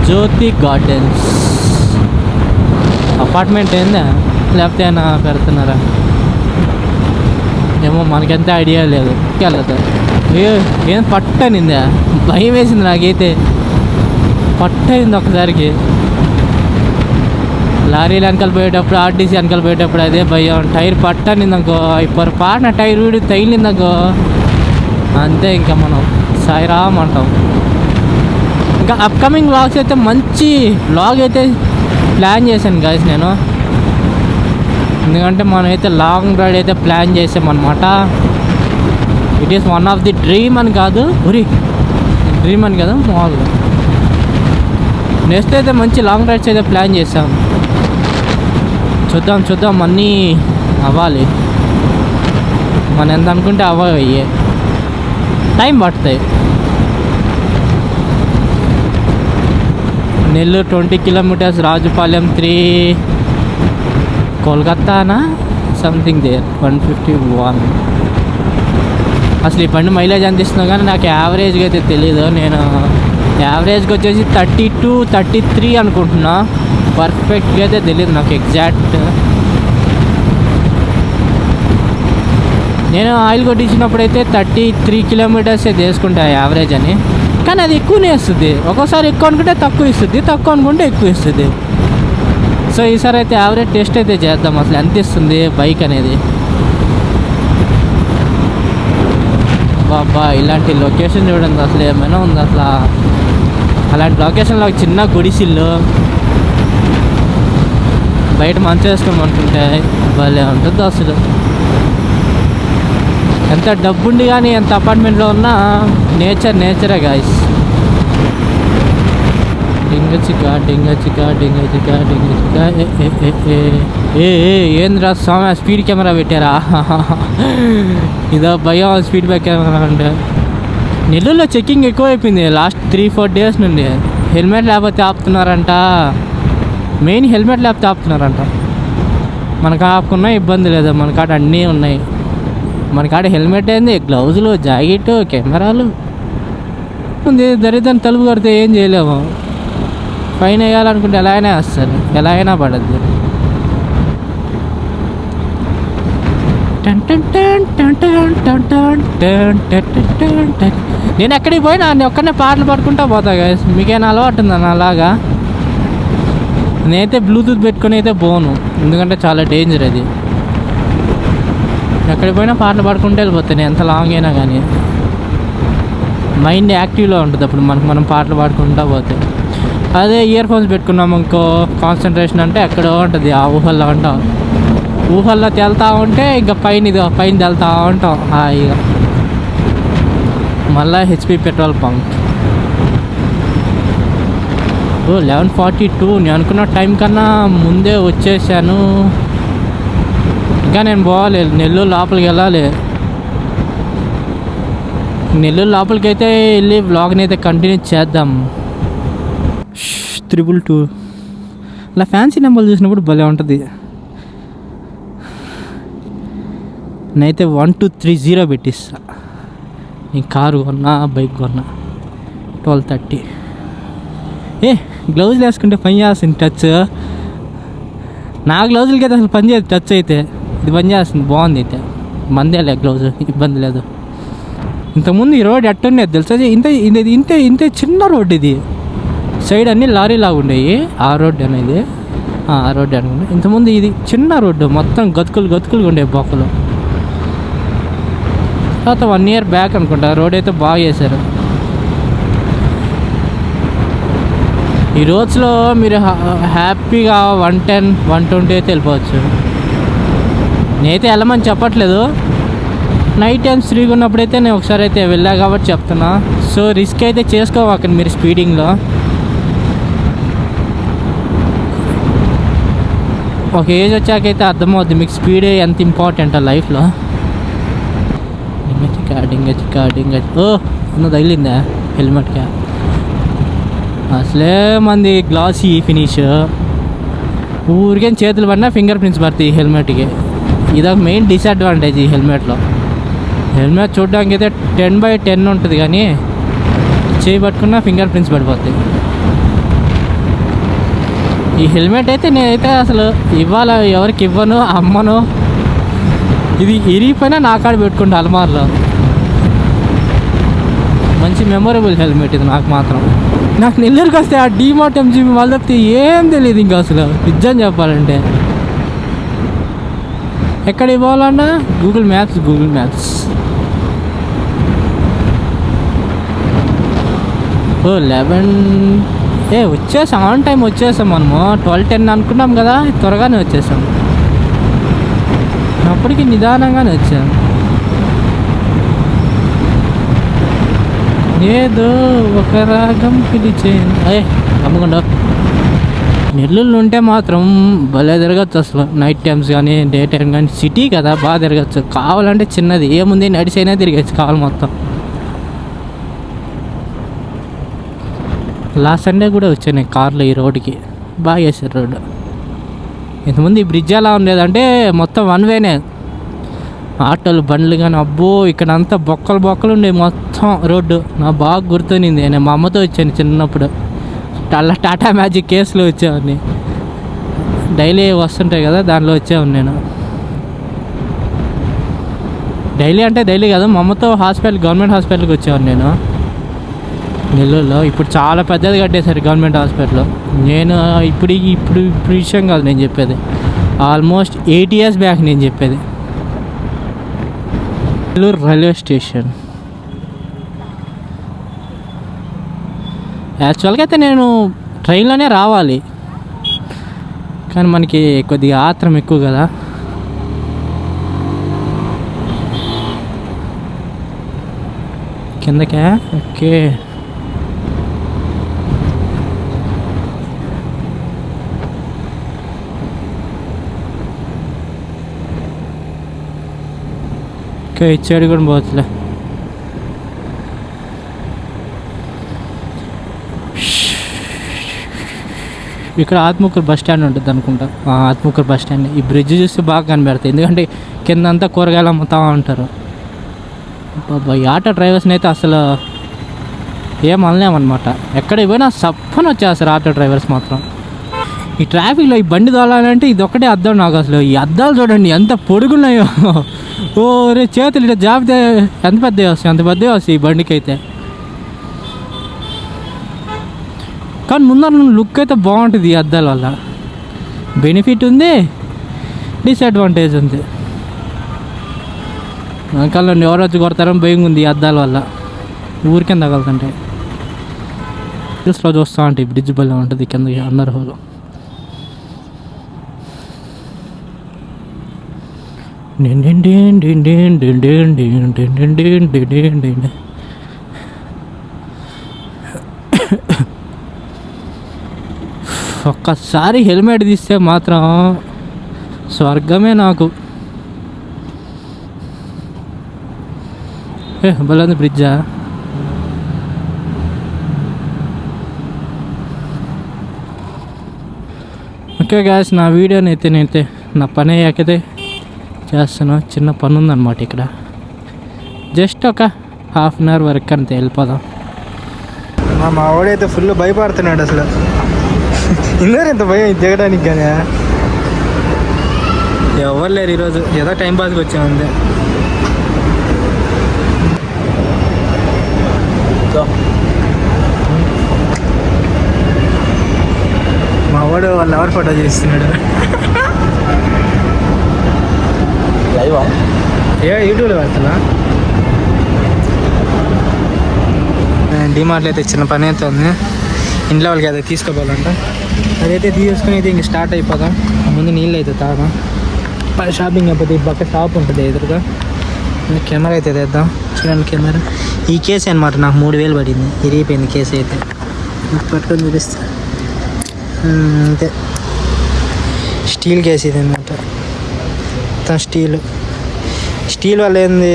జ్యోతి గార్డెన్స్ అపార్ట్మెంట్ ఏందా, లేకపోతే ఏమైనా పెడుతున్నారా ఏమో, మనకెంత ఐడియా లేదు. వెళ్ళదు ఏం పట్టనిందా, భయం వేసింది నాకైతే. పట్టయింది ఒకసారికి. లారీలు వెనకాల పోయేటప్పుడు, ఆర్టీసీ వెనకాల పోయేటప్పుడు అదే భయం. టైర్ పట్టనిందనుకో, ఇప్పుడు పాడిన టైర్ వీడి తగిలిందనుకో అంతే, ఇంకా మనం సాయిరామ్ అంటాం. ఇంకా అప్కమింగ్ వ్లాగ్స్ అయితే మంచి వ్లాగ్ అయితే ప్లాన్ చేశాను గైస్ నేను. ఎందుకంటే మనం అయితే లాంగ్ రైడ్ అయితే ప్లాన్ చేసామన్నమాట. It is one of the dream అని కాదు, డ్రీమ్ అని కదా మామూలుగా. నెక్స్ట్ అయితే మంచి లాంగ్ రైడ్స్ అయితే ప్లాన్ చేసాం. చూద్దాం అన్నీ అవ్వాలి. మనం ఎంత అనుకుంటే అవ్వయ్యే, టైం పడతాయి. నెల్లూరు 20 కిలోమీటర్స్, రాజుపాలెం 3, కోల్కతానా సంథింగ్ దేర్ 151. అసలు ఈ బండి మైలేజ్ ఎంత ఇస్తుందో కానీ నాకు యావరేజ్గా అయితే తెలీదు. నేను యావరేజ్గా వచ్చేసి 32, 33 అనుకుంటున్నా. పర్ఫెక్ట్గా అయితే తెలియదు నాకు ఎగ్జాక్ట్. నేను ఆయిల్ కొట్టించినప్పుడు అయితే 33 కిలోమీటర్సే తీసుకుంటా యావరేజ్ అని, కానీ అది ఎక్కువనే ఇస్తుంది. ఒక్కోసారి ఎక్కువ అనుకుంటే తక్కువ ఇస్తుంది, తక్కువ అనుకుంటే ఎక్కువ ఇస్తుంది. సో ఈసారి అయితే యావరేజ్ టెస్ట్ అయితే చేద్దాం, అసలు ఎంత ఇస్తుంది బైక్ అనేది. బాబా ఇలాంటి లొకేషన్ చూడండి, అసలు ఏమైనా ఉంది అసలు. అలాంటి లొకేషన్లో ఒక చిన్న గుడిసిల్లు, బయట మంచి వేసుకోమనుకుంటే భలే ఉంటుంది అసలు. ఎంత డబ్బుండి కానీ ఎంత అపార్ట్మెంట్లో ఉన్నా నేచరే గాయస్. డింగచిక ఏంద్రా స్వామి స్పీడ్ కెమెరా పెట్టారా? ఇదో భయం స్పీడ్ బ్యాక్ కెమెరా అంటే. నెల్లూరులో చెక్కింగ్ ఎక్కువైపోయింది లాస్ట్ 3-4 డేస్ నుండి. హెల్మెట్ లేకపోతే ఆపుతున్నారంట, మెయిన్ హెల్మెట్ లేకపోతే ఆపుతున్నారంట. మనకు ఆపుకున్నా ఇబ్బంది లేదు, మన కాడ అన్నీ ఉన్నాయి. మన కాడ హెల్మెట్ అయింది, గ్లౌజులు, జాకెట్, కెమెరాలు ఉంది. దరిద్రం తలుపు కడితే ఏం చేయలేము. ఫైన్ వేయాలనుకుంటే ఎలా అయినా వేస్తారు, ఎలా అయినా పడద్దు. నేను ఎక్కడికి పోయినా నేను ఒక్కనే పాటలు పాడుకుంటా పోతా గైస్. మీకేనా అలవాటు ఉందన్న అలాగా? నేనైతే బ్లూటూత్ పెట్టుకుని అయితే పోను, ఎందుకంటే చాలా డేంజర్ అది. ఎక్కడికి పోయినా పాటలు పాడుకుంటూ వెళ్ళిపోతాను, ఎంత లాంగ్ అయినా కానీ. మైండ్ యాక్టివ్లో ఉంటుంది అప్పుడు మనం పాటలు పాడుకుంటూ పోతే. అదే ఇయర్ ఫోన్స్ పెట్టుకున్నాము ఇంకో కాన్సన్ట్రేషన్ అంటే ఎక్కడో ఉంటుంది, ఆ ఊహల్లో ఉంటాం. ఊహల్లో తేలుతూ ఉంటే ఇంకా పైన తేలుతూ ఉంటాం హాయిగా. మళ్ళీ హెచ్పి పెట్రోల్ బంక్. 11:42. నేను అనుకున్న టైం కన్నా ముందే వచ్చేసాను. ఇంకా నేను పోవాలి, నెల్లూరు లోపలికి వెళ్ళాలి. నెల్లూరు లోపలికి అయితే వెళ్ళి వ్లాగ్ని అయితే కంటిన్యూ చేద్దాం. 322 అలా ఫ్యాన్సీ నెంబర్లు చూసినప్పుడు భలే ఉంటుంది. నేనైతే 1230 పెట్టిస్తా. నేను కారు కొన్నా, బైక్ కొన్నా. 1230. గ్లౌజులు వేసుకుంటే పని చేస్తుంది టచ్. నా గ్లౌజులకి అయితే అసలు పని చేయదు టచ్. అయితే ఇది పని చేస్తుంది, బాగుంది. అయితే మందేలే గ్లౌజ్, ఇబ్బంది లేదు. ఇంతకుముందు ఈ రోడ్ ఎట్టుండేది తెలుసా? ఇంతే చిన్న రోడ్డు ఇది. సైడ్ అన్నీ లారీ లాగా ఉండేవి. ఆ రోడ్డు అనేది ఆ రోడ్డు అనుకుంటే. ఇంతకుముందు ఇది చిన్న రోడ్డు, మొత్తం గతుకులుగా ఉండేవి బొక్కలు. తర్వాత 1 year బ్యాక్ అనుకుంటా రోడ్ అయితే బాగా చేశారు. ఈ రోడ్స్లో మీరు హ్యాపీగా 110, 120 అయితే వెళ్ళిపోవచ్చు. నేనైతే వెళ్ళమని చెప్పట్లేదు, నైట్ టైమ్స్ ఫ్రీగా ఉన్నప్పుడైతే నేను ఒకసారి అయితే వెళ్ళా కాబట్టి చెప్తున్నా. సో రిస్క్ అయితే చేసుకోవాలి మీరు స్పీడింగ్లో. ఒక ఏజ్ వచ్చాకైతే అర్థమవుద్ది మీకు స్పీడ్ ఎంత ఇంపార్టెంట్ లైఫ్లో. డింగ ఉన్న తగిలిందా హెల్మెట్గా? అసలే మంది గ్లాసీ ఫినిష్, ఊరికే చేతులు పడినా ఫింగర్ ప్రింట్స్ పడతాయి ఈ హెల్మెట్కి. ఇదొక మెయిన్ డిసడ్వాంటేజ్ ఈ హెల్మెట్లో. హెల్మెట్ చూడడానికి అయితే 10/10 ఉంటుంది, కానీ చేయి పట్టుకున్నా ఫింగర్ ప్రింట్స్ పడిపోతాయి. ఈ హెల్మెట్ అయితే నేనైతే అసలు ఇవ్వాలి ఎవరికి ఇవ్వను, అమ్మను. ఇది ఇరిగిపోయినా నా కాడ పెట్టుకుంటా అలమార్లో. మంచి మెమొరబుల్ హెల్మెట్ ఇది నాకు మాత్రం. నాకు నెల్లూరుకి వస్తే ఆ డీమార్ట్ ఎంజీబీ వాళ్ళు తప్పితే ఏం తెలియదు ఇంకా అసలు, నిజం చెప్పాలంటే. ఎక్కడికి పోవాలన్నా గూగుల్ మ్యాప్స్. 11 వచ్చేసాం, ఆన్ టైం వచ్చేసాం. మనము 12:10 అనుకున్నాం కదా, త్వరగానే వచ్చేసాం. అప్పటికి నిదానంగానే వచ్చాం. ఏదో ఒక రాగం పిలిచే అమ్మకుండా నెల్లూరులో ఉంటే మాత్రం భలే తిరగచ్చు అసలు. నైట్ టైమ్స్ కానీ డే టైం కానీ. సిటీ కదా బాగా తిరగచ్చు. కావాలంటే చిన్నది ఏముంది నడిచైనా తిరగచ్చు కావాలి మొత్తం. లాస్ట్ సండే కూడా వచ్చాను నేను కార్లో ఈ రోడ్డుకి. బాగా చేశారు రోడ్డు. ఇంతకుముందు ఈ బ్రిడ్జ్ ఎలా ఉండేదంటే మొత్తం వన్ వేనే, ఆటోలు బండ్లు కానీ. అబ్బో ఇక్కడ అంతా బొక్కలు ఉండేవి మొత్తం రోడ్డు. నాకు బాగా గుర్తునింది. నేను మా అమ్మతో వచ్చాను చిన్నప్పుడు. అలా టాటా మ్యాజిక్ కేసులో వచ్చేవాడిని. డైలీ వస్తుంటాయి కదా దాంట్లో వచ్చేవాడిని నేను. డైలీ అంటే డైలీ కదా, మా అమ్మతో గవర్నమెంట్ హాస్పిటల్కి వచ్చేవాడిని నేను నెల్లూరులో. ఇప్పుడు చాలా పెద్దది కట్టేశారు గవర్నమెంట్ హాస్పిటల్. నేను ఇప్పుడు విషయం కాదు నేను చెప్పేది, ఆల్మోస్ట్ 8 years బ్యాక్ నేను చెప్పేది. Nellore railway station. యాక్చువల్గా అయితే నేను ట్రైన్లోనే రావాలి, కానీ మనకి కొద్దిగా ఆత్రం ఎక్కువ కదా. కిందకే ఓకే. ఓకే ఇచ్చాడు కూడా పోతులే. ఇక్కడ ఆత్మకూరు బస్ స్టాండ్ ఉంటుంది అనుకుంటా. Atmakur bus stand. ఈ బ్రిడ్జ్ చూస్తే బాగా కనబడుతుంది, ఎందుకంటే కింద అంతా కూరగాయలు అమ్ముతూ ఉంటారు. బాబా ఈ ఆటో డ్రైవర్స్ని అయితే అసలు ఏం అనలేమన్నమాట. ఎక్కడికి పోయినా సప్పని వచ్చేస్తారు ఆటో డ్రైవర్స్ మాత్రం. ఈ ట్రాఫిక్లో ఈ బండి తోలాలంటే ఇది ఒక్కటే అద్దం నాకు అసలు. ఈ అద్దాలు చూడండి ఎంత పొడుగున్నాయో. ఓ రే చేతులు ఇట్లా జాబితే ఎంత పెద్దవి వస్తాయి, అంత పెద్దవి వస్తాయి ఈ బండికి అయితే. కానీ ముందర లుక్ అయితే బాగుంటుంది ఈ అద్దాల వల్ల. బెనిఫిట్ ఉంది, డిసడ్వాంటేజ్ ఉంది. వెనకాల ఎవరు వచ్చి కొడతారని భయం ఉంది ఈ అద్దాల వల్ల. ఊరికే తగలుతుంటే న్యూస్లో చూస్తూ ఉంటాయి. బ్రిడ్జ్ బల్ల ఉంటుంది కింద అండర్ హోల్. ఒక్కసారి హెల్మెట్ తీస్తే మాత్రం స్వర్గమే నాకు. బలంది బ్రిడ్జా. ఓకే గాయస్, నా వీడియోని అయితే నేనైతే నా పని అయ్యాకైతే చేస్తాను. చిన్న పని ఉందన్నమాట ఇక్కడ. జస్ట్ ఒక 1/2 hour వరకు అంతే, వెళ్ళిపోదాం. మా వాడైతే ఫుల్ భయపడుతున్నాడు అసలు. ఇందరు ఇంత భయం దిగడానికి కానీ ఎవరు లేరు ఈరోజు. ఏదో టైంపాస్కి వచ్చామంతే. మా వాడు వాళ్ళు ఎవరు ఫోటో చేస్తున్నాడు. యూట్యూబ్లో పెడతా. డిమార్ట్లో అయితే చిన్న పని అయితే ఉంది. ఇంట్లో వాళ్ళకి అదే తీసుకోవాలంట. అదైతే తీసుకుని అయితే ఇంక స్టార్ట్ అయిపోతాం. ముందు నీళ్ళు అయితే తాగాం. షాపింగ్ అయిపోతే ఈ పక్క షాప్ ఉంటుంది ఎదురుగా. కెమెరా అయితే తెద్దాం. చూడండి కెమెరా. ఈ కేసు అనమాట నాకు 3000 పడింది. ఇరిగిపోయింది కేసు అయితే. పట్టుకొని చూపిస్తా. అంతే, స్టీల్ కేసు ఇది అనమాట. మొత్తం స్టీల్ వల్ల ఏంది,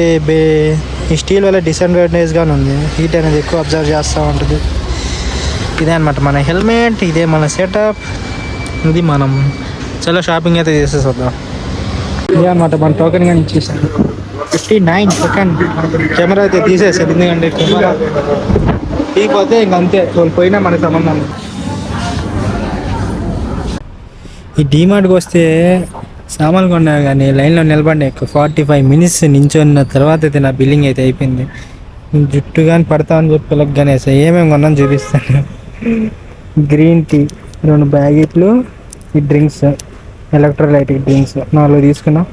ఈ స్టీల్ వల్ల డిసడ్వాంటేజ్గానే ఉంది. హీట్ అనేది ఎక్కువ అబ్జర్వ్ చేస్తూ ఉంటుంది. ఇదే అనమాట మన హెల్మెట్, ఇదే మన సెటప్, ఇది మనం చాలా షాపింగ్ అయితే చేసేద్దాం. ఇదే అనమాట మన టోకెన్ కానీ ఇచ్చేసాను. 59 సెకండ్ కెమెరా అయితే తీసేసారు. ఎందుకంటే కెమెరా తీయకపోతే ఇంకంతే, వాళ్ళు పోయినా మనకి సంబంధం. ఈ డీమార్ట్కి వస్తే సామాన్లు కొన్నా కానీ లైన్లో నిలబడి 45 minutes నించున్న తర్వాత అయితే నా బిల్లింగ్ అయితే అయిపోయింది. జుట్టు కానీ పడతామని చెప్పి పిల్లగానే ఏమేమి కొన్నాను చూపిస్తాను. గ్రీన్ టీ 2 ప్యాకెట్లు, ఈ డ్రింక్స్ ఎలక్ట్రోలైట్ డ్రింక్స్ 4 తీసుకున్నాం.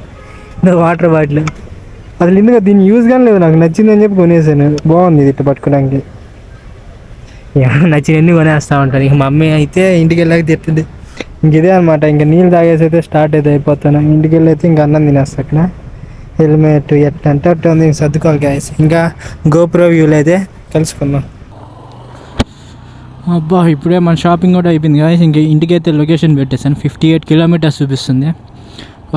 వాటర్ బాటిల్ అసలు ఎందుకు దీన్ని యూజ్ కానీ లేదు, నాకు నచ్చిందని చెప్పి కొనేసాను. బాగుంది ఇది ఇట్లా పట్టుకోవడానికి. ఏమన్నా నచ్చినవన్నీ కొనేస్తూ ఉంటాను. ఇక మా మమ్మీ అయితే ఇంటికి వెళ్ళాక తిట్టింది. ఇంక ఇదే అనమాట. ఇంకా నీళ్ళు తాగేసి అయితే స్టార్ట్ అయితే అయిపోతాను. ఇంటికి వెళ్ళి అయితే ఇంకా అన్నం తినేస్తా. అక్కడ హెల్మెట్ ఎట్లా అంటే అట్లా ఉంది, సర్దుకోవాలి గ్యాస్. ఇంకా గోప్రో వ్యూలో అయితే కలుసుకుందాం. అబ్బా ఇప్పుడే మన షాపింగ్ కూడా అయిపోయింది కదా. ఇంక ఇంటికైతే లొకేషన్ పెట్టేసాను. 58 కిలోమీటర్స్ చూపిస్తుంది.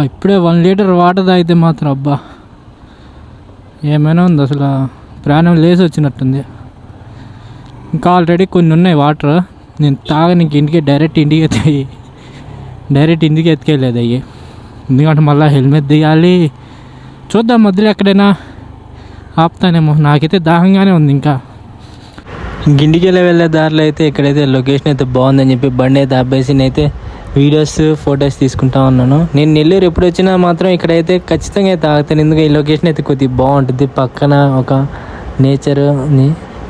ఇప్పుడే 1 లీటర్ వాటర్ తాగితే మాత్రం అబ్బా ఏమైనా ఉంది, అసలు ప్రాణం లేసి వచ్చినట్టుంది. ఇంకా ఆల్రెడీ కొన్ని ఉన్నాయి వాటర్, నేను తాగనికి ఇంటికి డైరెక్ట్ ఇంటికి ఎత్తుకెళ్ళలేదు అయ్యి. ఎందుకంటే మళ్ళీ హెల్మెట్ దిగాలి. చూద్దాం మధ్యలో ఎక్కడైనా ఆపుతానేమో. నాకైతే దాహంగానే ఉంది. ఇంకా ఇంటికి వెళ్ళే దారిలో అయితే ఇక్కడైతే లొకేషన్ అయితే బాగుందని చెప్పి బండి అయితే ఆపేసి నేనైతే వీడియోస్ ఫొటోస్ తీసుకుంటా ఉన్నాను. నేను నెల్లూరు ఎప్పుడు వచ్చినా మాత్రం ఇక్కడైతే ఖచ్చితంగా అయితే ఆగుతాను. ఎందుకంటే ఈ లొకేషన్ అయితే కొద్దిగా బాగుంటుంది. పక్కన ఒక నేచర్.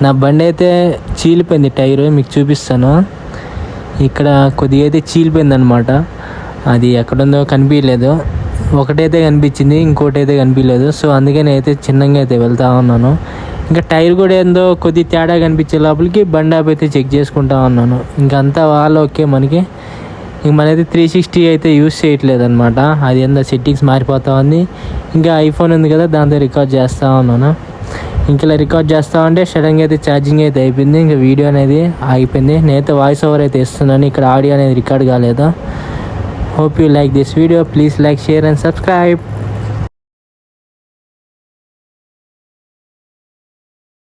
నా బండి అయితే చీలిపోయింది టైరు, మీకు చూపిస్తాను. ఇక్కడ కొద్దిగా అయితే చీలిపోయింది అనమాట. అది ఎక్కడుందో కనిపించలేదు. ఒకటైతే కనిపించింది, ఇంకోటి అయితే కనిపించలేదు. సో అందుకే నేనైతే చిన్నగా అయితే వెళ్తా ఉన్నాను. ఇంకా టైర్ కూడా ఏందో కొద్ది తేడా కనిపించే లోపలికి బండి ఆపి అయితే చెక్ చేసుకుంటా ఉన్నాను. ఇంకా అంతా వాళ్ళు ఓకే. మనకి ఇంక మనైతే 360 అయితే యూస్ చేయట్లేదు అనమాట. అది ఏందో సెట్టింగ్స్ మారిపోతా ఉంది. ఇంకా ఐఫోన్ ఉంది కదా, దాంతో రికార్డ్ చేస్తూ ఉన్నాను. ఇంక ఇలా రికార్డ్ చేస్తూ ఉంటే సడన్గా అయితే ఛార్జింగ్ అయితే అయిపోయింది. ఇంకా వీడియో అనేది ఆగిపోయింది. నేనైతే వాయిస్ ఓవర్ అయితే ఇస్తున్నాను. ఇక్కడ ఆడియో అనేది రికార్డ్ కాలేదు. Hope you like this video. Please like, share and subscribe.